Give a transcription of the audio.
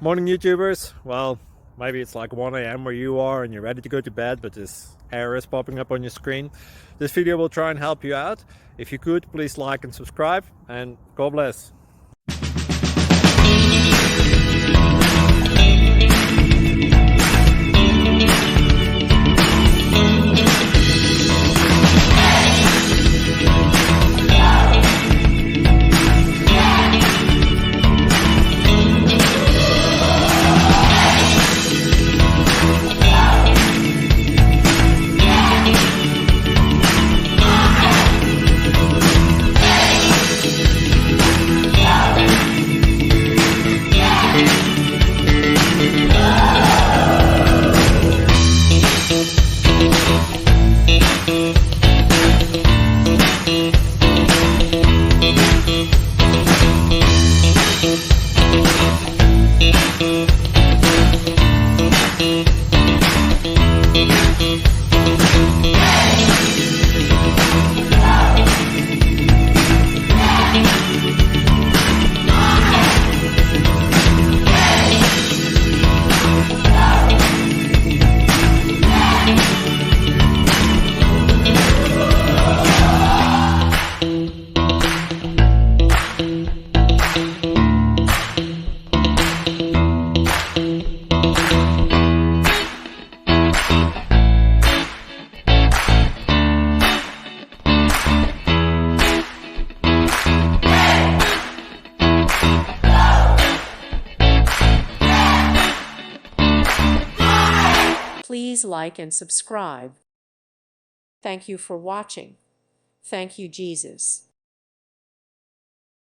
Morning YouTubers. Well, maybe it's like 1 a.m. where you are and you're ready to go to bed, but this error is popping up on your screen. This video will try and help you out. If you could, please like and subscribe, and God bless. Please like and subscribe. Thank you for watching. Thank you, Jesus.